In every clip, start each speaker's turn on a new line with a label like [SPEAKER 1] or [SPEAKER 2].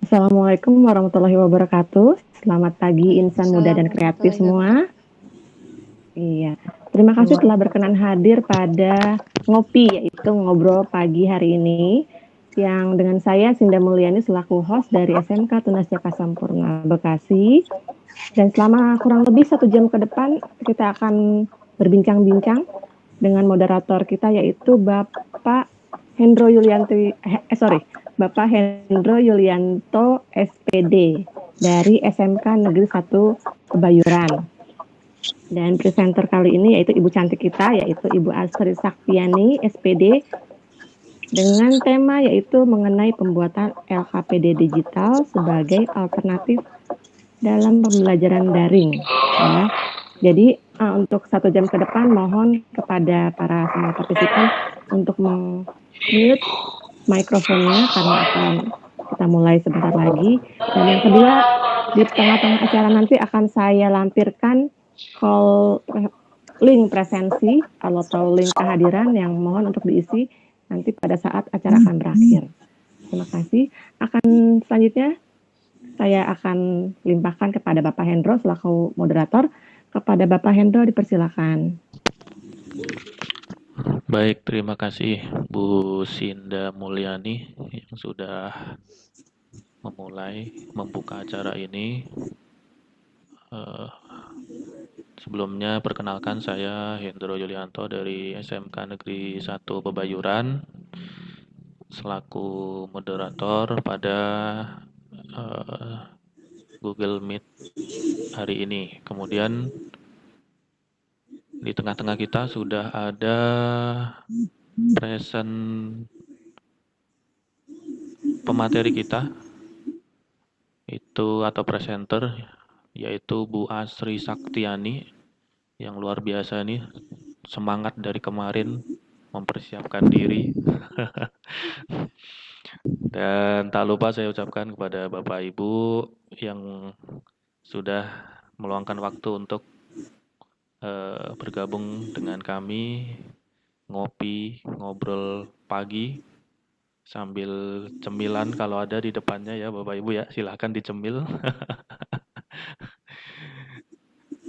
[SPEAKER 1] Assalamualaikum warahmatullahi wabarakatuh. Selamat pagi insan muda
[SPEAKER 2] Waalaikumsalam
[SPEAKER 1] dan kreatif
[SPEAKER 2] warahmatullahi wabarakatuh.
[SPEAKER 1] semua. Iya, terima kasih telah berkenan hadir pada ngopi, yaitu ngobrol pagi hari ini, yang dengan saya Sinda Mulyani selaku host dari SMK Tunas Jaka Sampurna Bekasi. Dan selama kurang lebih 1 jam ke depan kita akan berbincang-bincang dengan moderator kita, yaitu Bapak Hendro Yulianto, Bapak Hendro Yulianto SPD dari SMK Negeri 1 Kebayuran. Dan presenter kali ini yaitu ibu cantik kita, yaitu Ibu Asri Saktiani SPD, dengan tema yaitu mengenai pembuatan LKPD digital sebagai alternatif dalam pembelajaran daring. Ya. Jadi untuk 1 jam ke depan mohon kepada para semua partisipan untuk mute mikrofonnya karena akan kita mulai sebentar lagi. Dan yang kedua, di tengah-tengah acara nanti akan saya lampirkan link presensi atau link kehadiran yang mohon untuk diisi nanti pada saat acara akan berakhir. Terima kasih. Selanjutnya saya akan limpahkan kepada Bapak Hendro selaku moderator. Kepada Bapak Hendro dipersilakan.
[SPEAKER 3] Baik, terima kasih Bu Sinda Mulyani yang sudah membuka acara ini. Sebelumnya perkenalkan saya Hendro Yulianto dari SMK Negeri 1 Pebayuran selaku moderator pada Google Meet hari ini. Kemudian di tengah-tengah kita sudah ada pemateri kita itu atau presenter yaitu Bu Asri Saktiani yang luar biasa nih, semangat dari kemarin mempersiapkan diri. Dan tak lupa saya ucapkan kepada Bapak Ibu yang sudah meluangkan waktu untuk bergabung dengan kami ngobrol pagi sambil cemilan kalau ada di depannya ya Bapak Ibu ya, silahkan dicemil.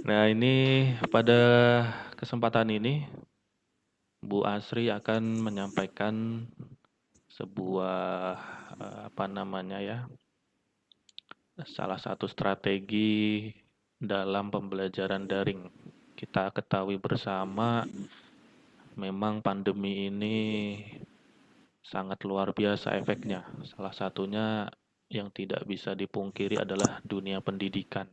[SPEAKER 3] Nah ini pada kesempatan ini Bu Asri akan menyampaikan sebuah salah satu strategi dalam pembelajaran daring. Kita ketahui bersama memang pandemi ini sangat luar biasa efeknya. Salah satunya yang tidak bisa dipungkiri adalah dunia pendidikan.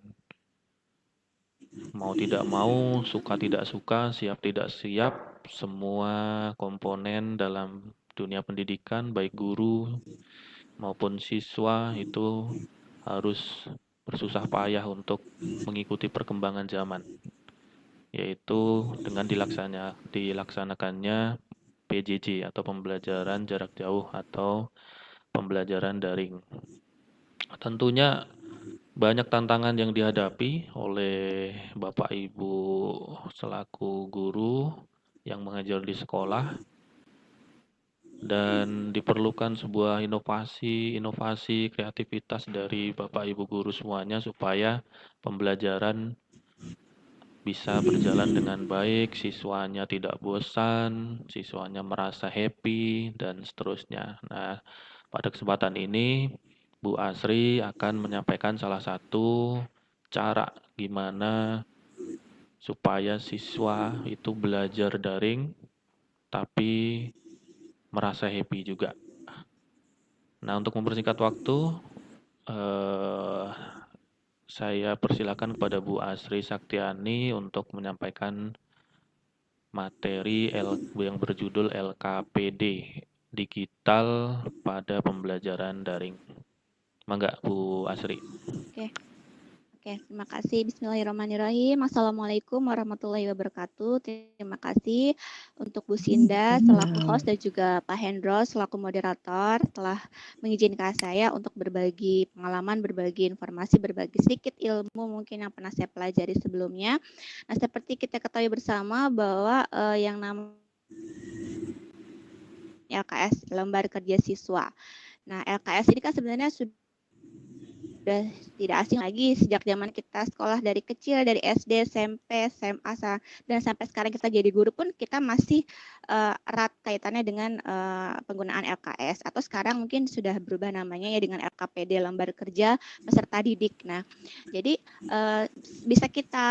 [SPEAKER 3] Mau tidak mau, suka tidak suka, siap tidak siap, semua komponen dalam dunia pendidikan, baik guru maupun siswa itu harus bersusah payah untuk mengikuti perkembangan zaman, yaitu dengan dilaksanakannya PJJ atau pembelajaran jarak jauh atau pembelajaran daring. Tentunya banyak tantangan yang dihadapi oleh Bapak Ibu selaku guru yang mengajar di sekolah, dan diperlukan sebuah inovasi, kreativitas dari Bapak Ibu guru semuanya supaya pembelajaran bisa berjalan dengan baik, siswanya tidak bosan, siswanya merasa happy, dan seterusnya. Nah, pada kesempatan ini Bu Asri akan menyampaikan salah satu cara gimana supaya siswa itu belajar daring tapi merasa happy juga. Nah, untuk mempersingkat waktu, saya persilakan kepada Bu Asri Saktiani untuk menyampaikan materi yang berjudul LKPD Digital pada Pembelajaran Daring. Mangga Bu Asri.
[SPEAKER 2] Oke, terima kasih. Bismillahirrahmanirrahim. Assalamualaikum warahmatullahi wabarakatuh. Terima kasih untuk Bu Sinda selaku host dan juga Pak Hendro selaku moderator telah mengizinkan saya untuk berbagi pengalaman, berbagi informasi, berbagi sedikit ilmu mungkin yang pernah saya pelajari sebelumnya. Nah, seperti kita ketahui bersama bahwa yang namanya LKS, Lembar Kerja Siswa. Nah, LKS ini kan sebenarnya sudah sudah tidak asing lagi sejak zaman kita sekolah dari kecil, dari SD, SMP, SMA, dan sampai sekarang kita jadi guru pun kita masih erat kaitannya dengan penggunaan LKS, atau sekarang mungkin sudah berubah namanya ya dengan LKPD, Lembar Kerja Peserta Didik. Nah, jadi bisa kita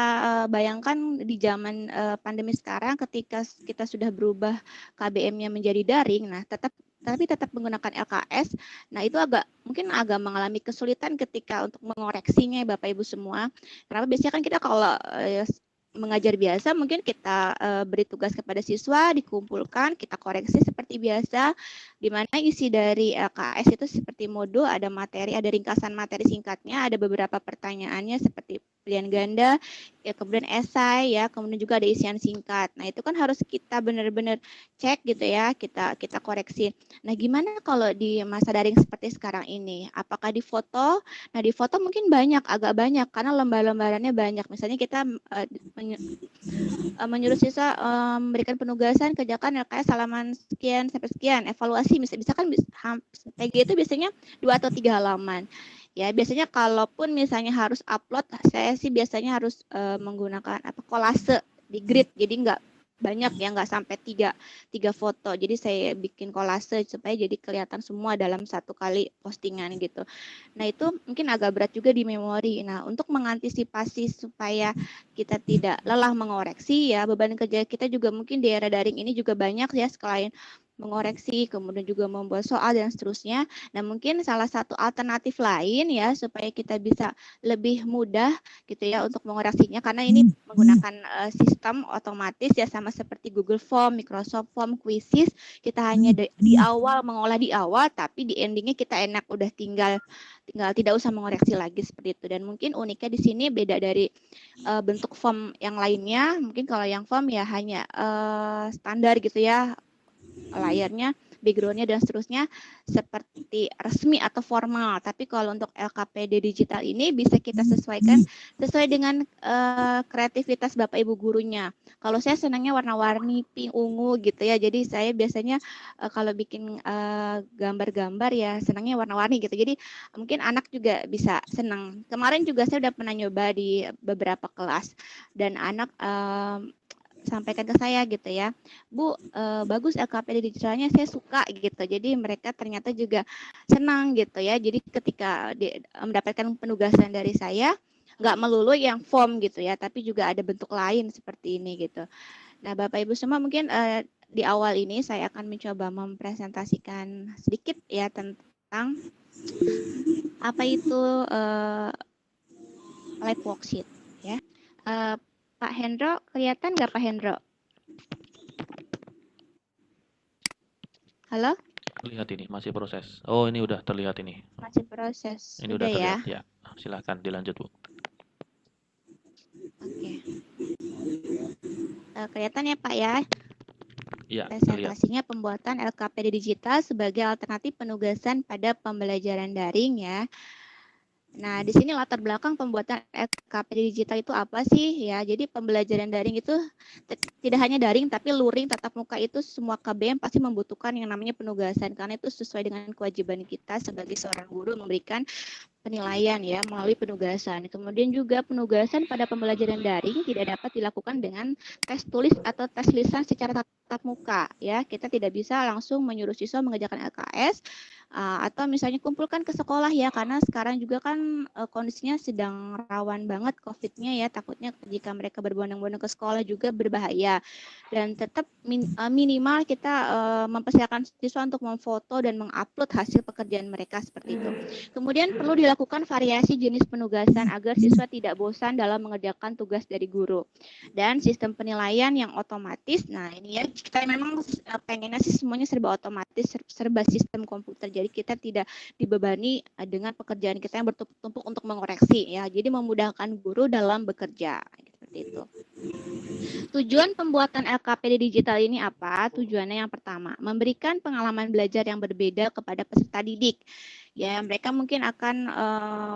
[SPEAKER 2] bayangkan di zaman pandemi sekarang ketika kita sudah berubah KBM-nya menjadi daring, nah tapi tetap menggunakan LKS. Nah, itu mungkin agak mengalami kesulitan ketika untuk mengoreksinya Bapak Ibu semua. Karena biasanya kan kita kalau mengajar biasa mungkin kita beri tugas kepada siswa, dikumpulkan, kita koreksi seperti biasa, di mana isi dari LKS itu seperti modul, ada materi, ada ringkasan materi singkatnya, ada beberapa pertanyaannya seperti pilihan ganda, ya kemudian esai, ya kemudian juga ada isian singkat. Nah, itu kan harus kita benar-benar cek gitu ya, kita koreksi. Nah, gimana kalau di masa daring seperti sekarang ini? Apakah di foto? Nah, di foto mungkin agak banyak karena lembar-lembarannya banyak. Misalnya kita menyuruh siswa memberikan penugasan, kerjakan LKS halaman sekian sampai sekian, evaluasi misalkan PG itu biasanya 2 atau 3 halaman. Ya, biasanya kalaupun misalnya harus upload, saya sih biasanya harus menggunakan kolase di grid, jadi nggak banyak ya, nggak sampai tiga foto. Jadi saya bikin kolase supaya jadi kelihatan semua dalam satu kali postingan gitu. Nah, itu mungkin agak berat juga di memori. Nah, untuk mengantisipasi supaya kita tidak lelah mengoreksi ya, beban kerja kita juga mungkin di era daring ini juga banyak ya, selain mengoreksi, kemudian juga membuat soal dan seterusnya. Nah, mungkin salah satu alternatif lain ya supaya kita bisa lebih mudah gitu ya untuk mengoreksinya, karena ini menggunakan sistem otomatis ya, sama seperti Google Form, Microsoft Form, Quizzes. Kita hanya di awal mengolah di awal, tapi di endingnya kita enak udah tinggal tidak usah mengoreksi lagi seperti itu. Dan mungkin uniknya di sini beda dari bentuk form yang lainnya. Mungkin kalau yang form ya hanya standar gitu ya, layarnya, background-nya dan seterusnya seperti resmi atau formal. Tapi kalau untuk LKPD digital ini bisa kita sesuaikan sesuai dengan kreativitas Bapak Ibu gurunya. Kalau saya senangnya warna-warni, pink, ungu gitu ya. Jadi saya biasanya kalau bikin gambar-gambar ya senangnya warna-warni gitu. Jadi mungkin anak juga bisa senang. Kemarin juga saya udah pernah nyoba di beberapa kelas dan anak sampaikan ke saya gitu ya, Bu, bagus LKPD digitalnya, saya suka gitu. Jadi mereka ternyata juga senang gitu ya. Jadi ketika mendapatkan penugasan dari saya, nggak melulu yang form gitu ya, tapi juga ada bentuk lain seperti ini gitu. Nah, Bapak Ibu semua, mungkin di awal ini saya akan mencoba mempresentasikan sedikit ya tentang apa itu live worksheet ya. Pak Hendro, kelihatan nggak Pak Hendro? Halo?
[SPEAKER 3] Lihat ini, masih proses. Oh, ini udah terlihat ini.
[SPEAKER 2] Masih proses.
[SPEAKER 3] Ini udah terlihat ya. Silakan dilanjut, Bu.
[SPEAKER 2] Oke. Kelihatan ya Pak ya?
[SPEAKER 3] Ya,
[SPEAKER 2] presentasinya pembuatan LKPD digital sebagai alternatif penugasan pada pembelajaran daring ya. Nah, di sini latar belakang pembuatan LKPD digital itu apa sih ya? Jadi pembelajaran daring itu tidak hanya daring, tapi luring, tatap muka itu semua KBM pasti membutuhkan yang namanya penugasan, karena itu sesuai dengan kewajiban kita sebagai seorang guru memberikan penilaian ya melalui penugasan. Kemudian juga penugasan pada pembelajaran daring tidak dapat dilakukan dengan tes tulis atau tes lisan secara tatap muka ya. Kita tidak bisa langsung menyuruh siswa mengerjakan LKS atau misalnya kumpulkan ke sekolah ya, karena sekarang juga kan kondisinya sedang rawan banget COVID-nya ya, takutnya jika mereka berbondong-bondong ke sekolah juga berbahaya. Dan tetap minimal kita mempersilakan siswa untuk memfoto dan mengupload hasil pekerjaan mereka seperti itu. Kemudian perlu dilakukan variasi jenis penugasan agar siswa tidak bosan dalam mengerjakan tugas dari guru. Dan sistem penilaian yang otomatis, nah ini ya, kita memang pengennya sih semuanya serba otomatis, serba sistem komputer. Jadi kita tidak dibebani dengan pekerjaan kita yang bertumpuk-tumpuk untuk mengoreksi ya. Jadi memudahkan guru dalam bekerja seperti itu. Tujuan pembuatan LKPD digital ini apa? Tujuannya yang pertama, memberikan pengalaman belajar yang berbeda kepada peserta didik. ya mereka mungkin akan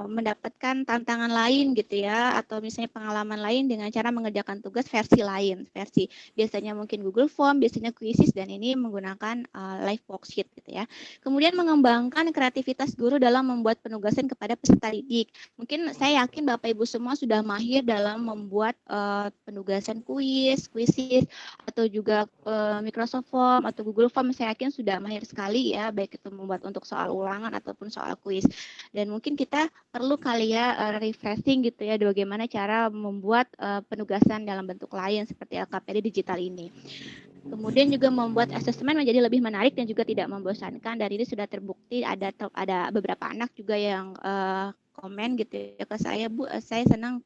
[SPEAKER 2] mendapatkan tantangan lain gitu ya, atau misalnya pengalaman lain dengan cara mengerjakan tugas versi lain, versi biasanya mungkin Google Form, biasanya Quizzes, dan ini menggunakan live worksheet gitu ya. Kemudian mengembangkan kreativitas guru dalam membuat penugasan kepada peserta didik. Mungkin saya yakin Bapak Ibu semua sudah mahir dalam membuat penugasan quizzes atau juga Microsoft Form atau Google Form, saya yakin sudah mahir sekali ya, baik itu membuat untuk soal ulangan ataupun soal kuis. Dan mungkin kita perlu kali ya refreshing gitu ya, bagaimana cara membuat penugasan dalam bentuk lain seperti LKPD digital ini. Kemudian juga membuat asesmen menjadi lebih menarik dan juga tidak membosankan. Dan ini sudah terbukti ada beberapa anak juga yang komen gitu ya ke saya, Bu, saya senang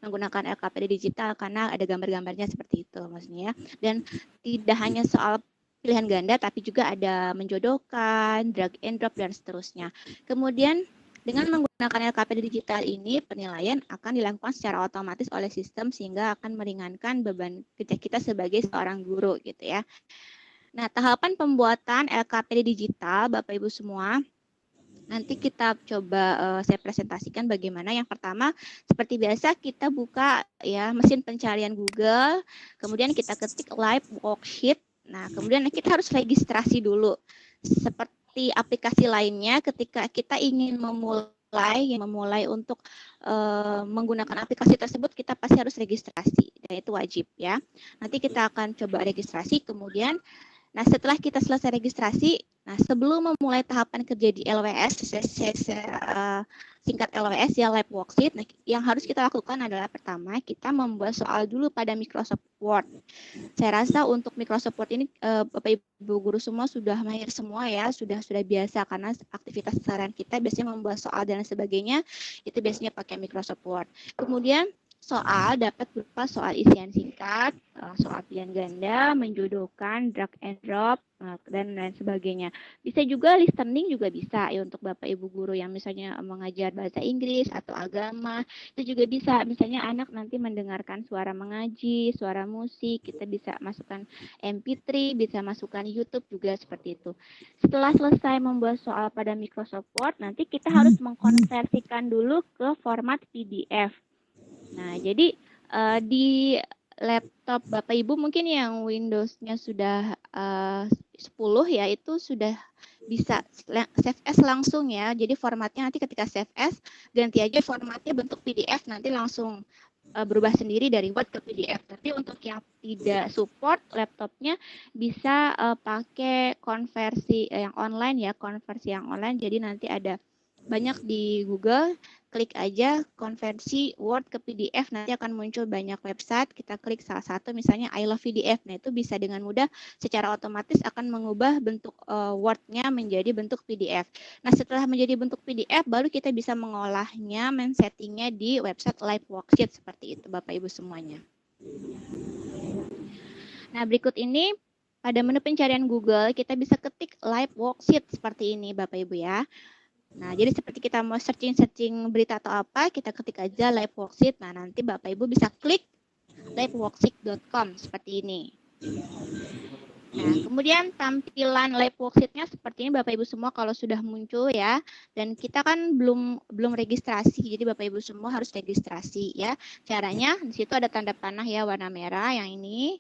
[SPEAKER 2] menggunakan LKPD digital karena ada gambar-gambarnya seperti itu maksudnya. Dan tidak hanya soal pilihan ganda, tapi juga ada menjodohkan, drag and drop, dan seterusnya. Kemudian dengan menggunakan LKPD digital ini, penilaian akan dilakukan secara otomatis oleh sistem sehingga akan meringankan beban kerja kita sebagai seorang guru gitu ya. Nah, tahapan pembuatan LKPD digital, Bapak Ibu semua, nanti kita coba saya presentasikan bagaimana. Yang pertama, seperti biasa kita buka ya mesin pencarian Google, kemudian kita ketik live worksheet. Nah, kemudian kita harus registrasi dulu. Seperti aplikasi lainnya, ketika kita ingin memulai untuk menggunakan aplikasi tersebut, kita pasti harus registrasi, dan itu wajib ya. Nanti kita akan coba registrasi, kemudian nah setelah kita selesai registrasi, nah sebelum memulai tahapan kerja di LWS, singkat LWS ya, live worksheet, nah, yang harus kita lakukan adalah pertama kita membuat soal dulu pada Microsoft Word. Saya rasa untuk Microsoft Word ini Bapak Ibu guru semua sudah mahir semua ya, sudah biasa karena aktivitas seharian kita biasanya membuat soal dan sebagainya itu biasanya pakai Microsoft Word. Kemudian soal dapat berupa soal isian singkat, soal pilihan ganda, menjodohkan, drag and drop, dan lain sebagainya. Bisa juga listening juga bisa ya untuk Bapak Ibu guru yang misalnya mengajar bahasa Inggris atau agama, itu juga bisa. Misalnya anak nanti mendengarkan suara mengaji, suara musik, kita bisa masukkan MP3, bisa masukkan YouTube juga seperti itu. Setelah selesai membuat soal pada Microsoft Word, nanti kita harus mengkonversikan dulu ke format PDF. Nah, jadi di laptop Bapak Ibu mungkin yang Windows-nya sudah 10 ya, itu sudah bisa save as langsung ya. Jadi formatnya nanti ketika save as, ganti aja formatnya bentuk PDF, nanti langsung berubah sendiri dari Word ke PDF. Tapi untuk yang tidak support laptopnya bisa pakai konversi yang online ya, konversi yang online. Jadi nanti ada banyak di Google, klik aja konversi Word ke PDF, nanti akan muncul banyak website, kita klik salah satu misalnya I love PDF, nah itu bisa dengan mudah secara otomatis akan mengubah bentuk Word-nya menjadi bentuk PDF. Nah setelah menjadi bentuk PDF, baru kita bisa mengolahnya, men-settingnya di website live worksheet seperti itu Bapak Ibu semuanya. Nah berikut ini pada menu pencarian Google, kita bisa ketik live worksheet seperti ini Bapak Ibu ya. Nah, jadi seperti kita mau searching berita atau apa, kita ketik aja live worksheet. Nah, nanti Bapak Ibu bisa klik liveworksheet.com seperti ini. Nah, kemudian tampilan live worksheet-nya seperti ini Bapak Ibu semua kalau sudah muncul ya. Dan kita kan belum registrasi, jadi Bapak Ibu semua harus registrasi ya. Caranya di situ ada tanda panah ya warna merah yang ini.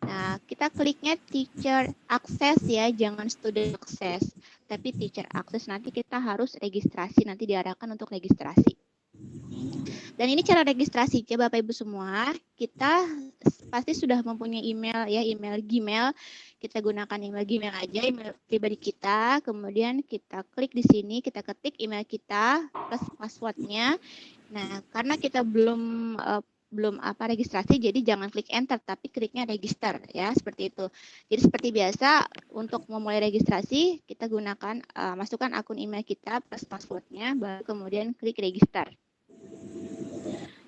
[SPEAKER 2] Nah, kita kliknya teacher access ya, jangan student access. Tapi teacher access, nanti kita harus registrasi, nanti diarahkan untuk registrasi. Dan ini cara registrasi ya Bapak Ibu semua. Kita pasti sudah mempunyai email ya, email Gmail. Kita gunakan email Gmail aja, email pribadi kita. Kemudian kita klik di sini, kita ketik email kita plus passwordnya. Nah, karena kita belum registrasi, jadi jangan klik enter tapi kliknya register ya, seperti itu. Jadi seperti biasa untuk memulai registrasi kita gunakan masukkan akun email kita plus passwordnya, baru kemudian klik register.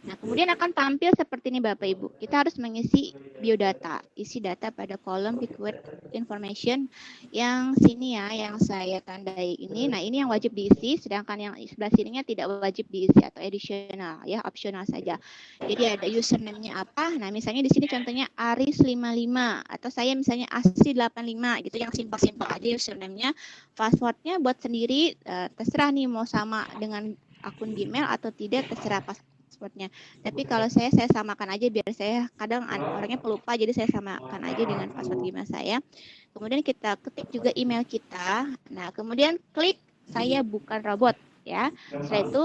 [SPEAKER 2] Nah kemudian kemudian akan tampil seperti ini Bapak Ibu. Kita harus mengisi biodata, isi data pada kolom required information yang sini ya, yang saya tandai ini. Nah, ini yang wajib diisi, sedangkan yang sebelah sininya tidak wajib diisi atau additional ya, optional saja. Jadi ada username-nya apa? Nah, misalnya di sini contohnya Aris55 atau saya misalnya Asri85 gitu, yang simpel-simpel aja username-nya. Password-nya buat sendiri, terserah nih mau sama dengan akun Gmail atau tidak, terserah passwordnya. Tapi kalau saya samakan aja biar saya kadang orangnya pelupa, jadi saya samakan aja dengan password Gmail saya. Kemudian kita ketik juga email kita. Nah, kemudian klik saya bukan robot ya. Setelah itu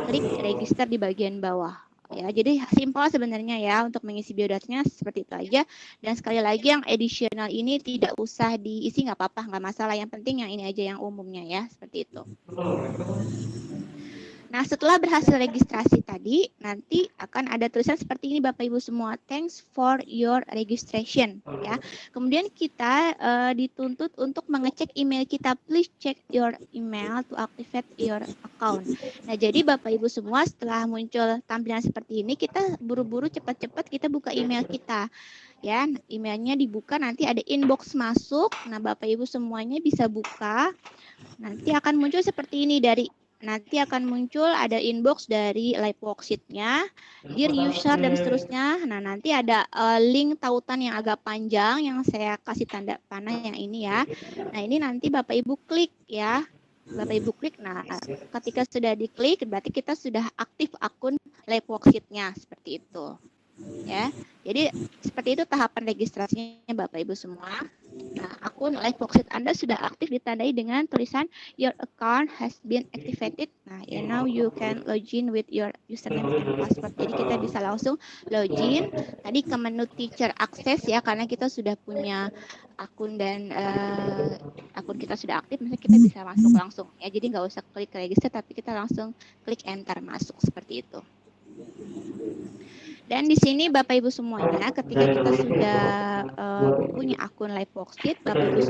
[SPEAKER 2] klik register di bagian bawah. Ya, jadi simpel sebenarnya ya untuk mengisi biodatanya seperti itu aja. Dan sekali lagi yang additional ini tidak usah diisi, nggak apa-apa, nggak masalah. Yang penting yang ini aja yang umumnya ya, seperti itu. Nah, setelah berhasil registrasi tadi, nanti akan ada tulisan seperti ini Bapak Ibu semua, thanks for your registration ya. Kemudian kita dituntut untuk mengecek email kita, please check your email to activate your account. Nah, jadi Bapak Ibu semua setelah muncul tampilan seperti ini, kita buru-buru cepat-cepat kita buka email kita. Ya, emailnya dibuka, nanti ada inbox masuk. Nah, Bapak Ibu semuanya bisa buka. Nanti akan muncul seperti ini, nanti akan muncul ada inbox dari live worksheet-nya, dear user dan seterusnya. Nah, nanti ada link tautan yang agak panjang yang saya kasih tanda panah yang ini ya. Nah, ini nanti Bapak Ibu klik ya. Bapak Ibu klik. Nah, ketika sudah diklik berarti kita sudah aktif akun live worksheet-nya seperti itu. Ya. Jadi seperti itu tahapan registrasinya Bapak Ibu semua. Nah, akun live worksheet Anda sudah aktif ditandai dengan tulisan your account has been activated. Nah, now you can login with your username and password. Jadi kita bisa langsung login tadi ke menu teacher access ya, karena kita sudah punya akun dan akun kita sudah aktif, misalnya kita bisa masuk langsung ya. Jadi nggak usah klik register, tapi kita langsung klik enter masuk seperti itu. Dan di sini Bapak Ibu semuanya, ketika kita sudah punya akun live worksheet, Bapak Ibu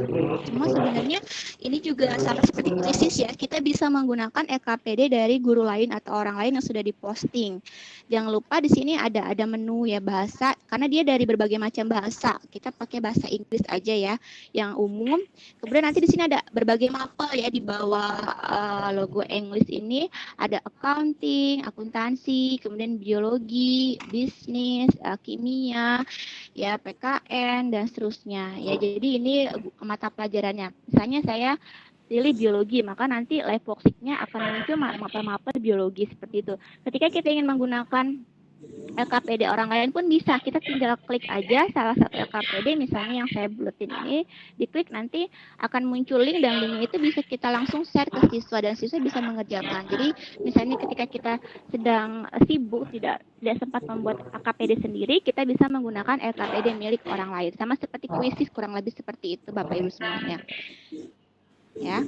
[SPEAKER 2] semua sebenarnya ini juga sama seperti krisis ya. Kita bisa menggunakan LKPD dari guru lain atau orang lain yang sudah diposting. Jangan lupa di sini ada menu ya bahasa, karena dia dari berbagai macam bahasa. Kita pakai bahasa Inggris aja ya, yang umum. Kemudian nanti di sini ada berbagai mapel ya di bawah logo English ini, ada accounting, akuntansi, kemudian biologi, bisnis, kimia, ya PKN dan seterusnya. Ya, jadi ini mata pelajarannya. Misalnya saya pilih biologi, maka nanti live worksheet-nya akan muncul mapel-mapel biologi seperti itu. Ketika kita ingin menggunakan LKPD orang lain pun bisa, kita tinggal klik aja salah satu LKPD, misalnya yang saya buletin ini, diklik nanti akan muncul link, dan linknya itu bisa kita langsung share ke siswa dan siswa bisa mengerjakan. Jadi misalnya ketika kita sedang sibuk tidak sempat membuat LKPD sendiri, kita bisa menggunakan LKPD milik orang lain, sama seperti kuisis, kurang lebih seperti itu Bapak Ibu semuanya ya.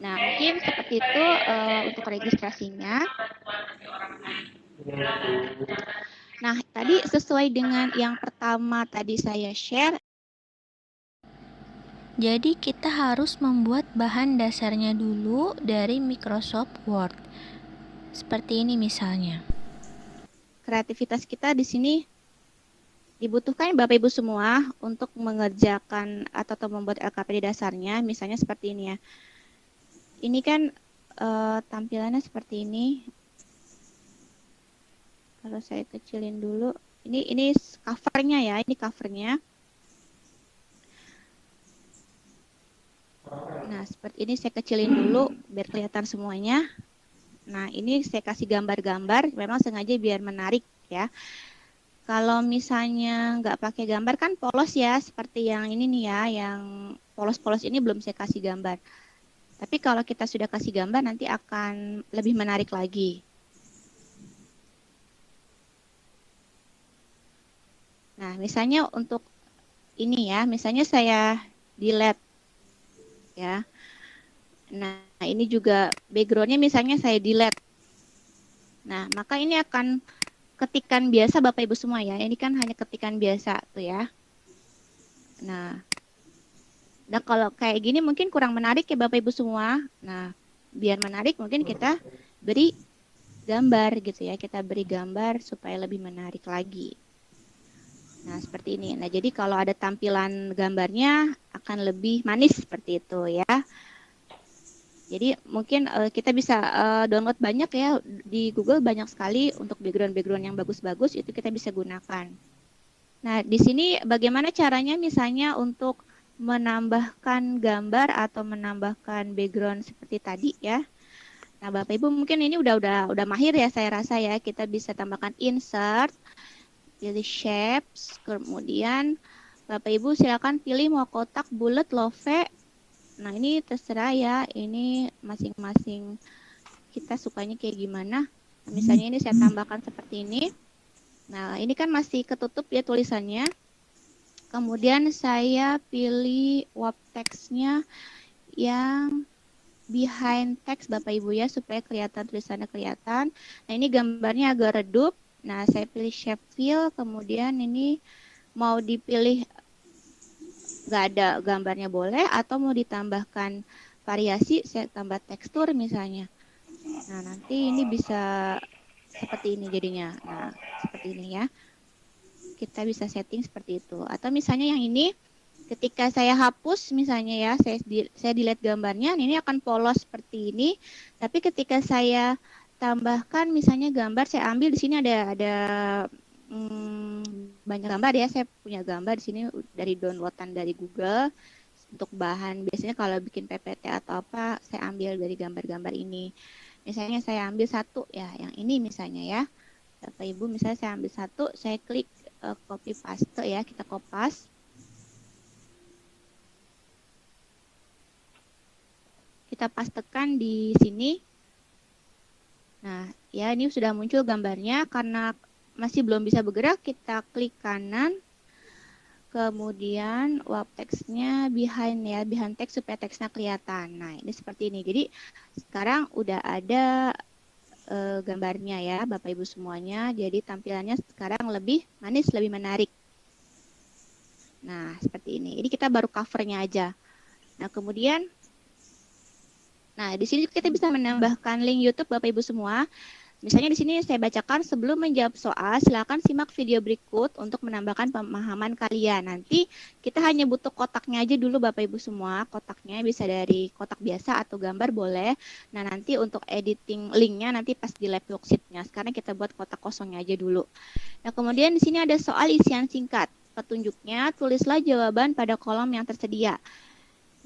[SPEAKER 2] Nah, mungkin seperti itu untuk registrasinya. Nah, tadi sesuai dengan yang pertama tadi saya share.
[SPEAKER 4] Jadi kita harus membuat bahan dasarnya dulu dari Microsoft Word. Seperti ini misalnya.
[SPEAKER 2] Kreativitas kita di sini dibutuhkan Bapak Ibu semua untuk mengerjakan atau membuat LKPD dasarnya, misalnya seperti ini ya. Ini kan tampilannya seperti ini. Kalau saya kecilin dulu, ini covernya ya, ini covernya. Nah, seperti ini saya kecilin dulu biar kelihatan semuanya. Nah, ini saya kasih gambar-gambar, memang sengaja biar menarik ya. Kalau misalnya nggak pakai gambar kan polos ya, seperti yang ini nih ya, yang polos-polos ini belum saya kasih gambar. Tapi kalau kita sudah kasih gambar nanti akan lebih menarik lagi. Nah, misalnya untuk ini ya, misalnya saya delete ya. Nah, ini juga backgroundnya misalnya saya delete. Nah, maka ini akan ketikan biasa Bapak Ibu semua ya. Ini kan hanya ketikan biasa tuh ya. Nah, dan kalau kayak gini mungkin kurang menarik ya Bapak Ibu semua. Nah, biar menarik mungkin kita beri gambar gitu ya. Kita beri gambar supaya lebih menarik lagi. Nah, seperti ini. Nah, jadi kalau ada tampilan gambarnya akan lebih manis seperti itu ya. Jadi mungkin kita bisa download banyak ya di Google, banyak sekali untuk background-background yang bagus-bagus itu kita bisa gunakan. Nah, di sini bagaimana caranya misalnya untuk menambahkan gambar atau menambahkan background seperti tadi ya. Nah, Bapak Ibu mungkin ini udah mahir ya saya rasa ya. Kita bisa tambahkan insert, pilih shapes, kemudian Bapak Ibu silakan pilih mau kotak, bulat, love. Nah, ini terserah ya. Ini masing-masing kita sukanya kayak gimana. Nah, misalnya ini saya tambahkan seperti ini. Nah, ini kan masih ketutup ya tulisannya. Kemudian saya pilih wrap text-nya yang behind text Bapak Ibu ya, supaya kelihatan tulisannya kelihatan. Nah, ini gambarnya agak redup. Nah, saya pilih shape fill, kemudian ini mau dipilih nggak ada gambarnya boleh, atau mau ditambahkan variasi, saya tambah tekstur misalnya. Nah, nanti ini bisa seperti ini jadinya. Nah, seperti ini ya. Kita bisa setting seperti itu. Atau misalnya yang ini, ketika saya hapus misalnya ya, saya delete gambarnya, ini akan polos seperti ini. Tapi ketika saya tambahkan misalnya gambar, saya ambil di sini ada banyak gambar ya. Saya punya gambar di sini dari downloadan dari Google untuk bahan. Biasanya kalau bikin PPT atau apa, saya ambil dari gambar-gambar ini. Misalnya saya ambil satu ya, yang ini misalnya ya. Bapak Ibu misalnya saya ambil satu, saya klik copy paste ya, kita kopas. Kita pastekan di sini. Nah, ya ini sudah muncul gambarnya. Karena masih belum bisa bergerak, kita klik kanan. Kemudian wrap text-nya behind ya, behind text supaya teksnya kelihatan. Nah, ini seperti ini. Jadi sekarang udah ada gambarnya ya, Bapak Ibu semuanya. Jadi tampilannya sekarang lebih manis, lebih menarik. Nah, seperti ini. Ini kita baru covernya aja. Nah, kemudian di sini kita bisa menambahkan link YouTube Bapak Ibu semua. Misalnya di sini saya bacakan, sebelum menjawab soal, silakan simak video berikut untuk menambahkan pemahaman kalian. Nanti kita hanya butuh kotaknya aja dulu Bapak Ibu semua. Kotaknya bisa dari kotak biasa atau gambar boleh. Nah, nanti untuk editing linknya nanti pas di live worksheet-nya. Sekarang kita buat kotak kosongnya aja dulu. Nah, kemudian di sini ada soal isian singkat. Petunjuknya, tulislah jawaban pada kolom yang tersedia.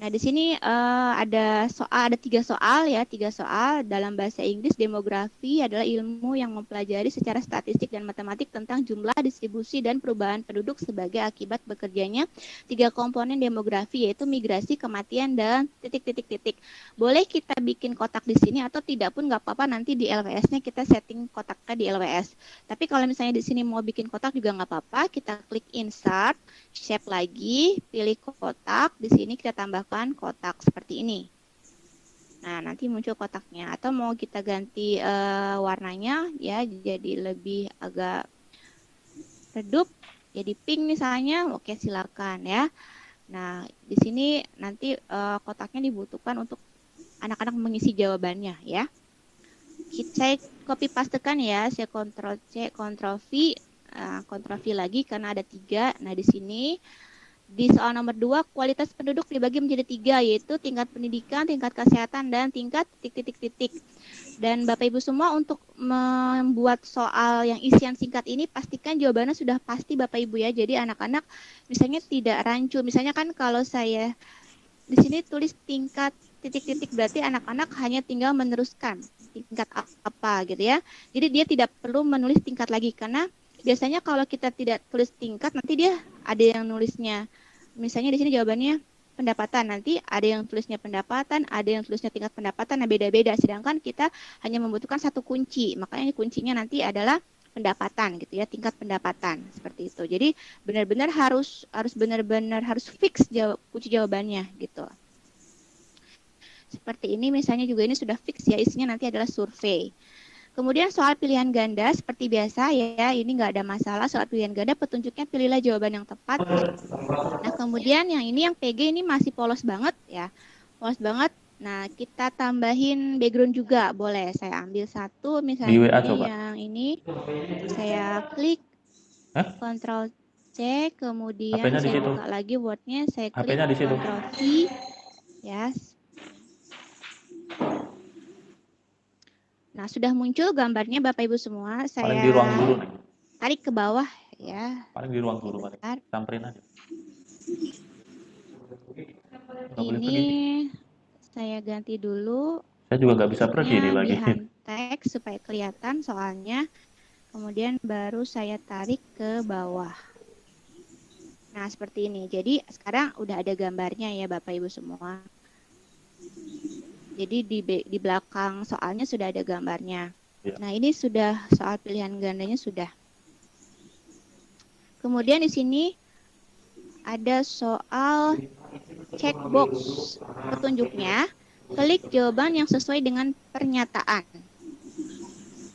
[SPEAKER 2] Nah, di sini ada 3 soal ya, 3 soal dalam bahasa Inggris. Demografi adalah ilmu yang mempelajari secara statistik dan matematik tentang jumlah, distribusi, dan perubahan penduduk sebagai akibat bekerjanya 3 komponen demografi, yaitu migrasi, kematian, dan titik-titik-titik. Boleh kita bikin kotak di sini atau tidak pun nggak apa-apa, nanti di LWS-nya kita setting kotaknya di LWS. Tapi kalau misalnya di sini mau bikin kotak juga nggak apa-apa, kita klik insert, shape lagi, pilih kotak, di sini kita tambahkan kotak seperti ini. Nah, nanti muncul kotaknya. Atau mau kita ganti warnanya ya, jadi lebih agak redup, jadi pink misalnya. Oke, silakan ya. Nah, di sini nanti kotaknya dibutuhkan untuk anak-anak mengisi jawabannya ya. Saya copy pastekan ya, saya Ctrl C, Ctrl V, Ctrl V lagi karena ada 3. Nah, di sini di soal nomor 2, kualitas penduduk dibagi menjadi 3, yaitu tingkat pendidikan, tingkat kesehatan, dan tingkat titik-titik-titik. Dan Bapak Ibu semua untuk membuat soal yang isian singkat ini, pastikan jawabannya sudah pasti Bapak Ibu ya. Jadi anak-anak misalnya tidak rancu. Misalnya kan kalau saya di sini tulis tingkat titik-titik, berarti anak-anak hanya tinggal meneruskan tingkat apa gitu ya. Jadi dia tidak perlu menulis tingkat lagi, karena biasanya kalau kita tidak tulis tingkat, nanti dia ada yang nulisnya. Misalnya di sini jawabannya pendapatan, nanti ada yang tulisnya pendapatan, ada yang tulisnya tingkat pendapatan, nah beda-beda. Sedangkan kita hanya membutuhkan satu kunci, makanya kuncinya nanti adalah pendapatan gitu ya, tingkat pendapatan seperti itu. Jadi benar-benar harus fix kunci jawabannya gitu. Seperti ini misalnya juga ini sudah fix ya, isinya nanti adalah survei. Kemudian soal pilihan ganda seperti biasa ya, ini nggak ada masalah. Soal pilihan ganda petunjuknya pilihlah jawaban yang tepat. Nah, kemudian yang ini yang PG ini masih polos banget ya. Polos banget. Nah, kita tambahin background juga boleh. Saya ambil satu,
[SPEAKER 3] Di
[SPEAKER 2] misalnya
[SPEAKER 3] WA coba.
[SPEAKER 2] yang ini. Saya klik,
[SPEAKER 3] Hah?
[SPEAKER 2] Ctrl C, kemudian
[SPEAKER 3] HP-nya di
[SPEAKER 2] saya
[SPEAKER 3] situ.
[SPEAKER 2] buka lagi Word-nya, saya klik
[SPEAKER 3] HP-nya di situ.
[SPEAKER 2] Ctrl V, ya. Nah, sudah muncul gambarnya Bapak Ibu semua.
[SPEAKER 3] Paling
[SPEAKER 2] Saya
[SPEAKER 3] di ruang guru nih.
[SPEAKER 2] tarik ke bawah ya.
[SPEAKER 3] Paling di ruang guru paling.
[SPEAKER 2] Sebentar.
[SPEAKER 3] Samperin aja. Nggak boleh
[SPEAKER 2] Ini
[SPEAKER 3] pergi.
[SPEAKER 2] saya ganti dulu.
[SPEAKER 3] Saya juga nggak bisa pergi nih lagi.
[SPEAKER 2] Behind text supaya kelihatan soalnya. Kemudian baru saya tarik ke bawah. Nah, seperti ini. Jadi sekarang udah ada gambarnya ya Bapak Ibu semua. Jadi di belakang soalnya sudah ada gambarnya.
[SPEAKER 3] Ya.
[SPEAKER 2] Nah, ini sudah soal pilihan gandanya sudah. Kemudian di sini ada soal checkbox petunjuknya. Klik jawaban yang sesuai dengan pernyataan.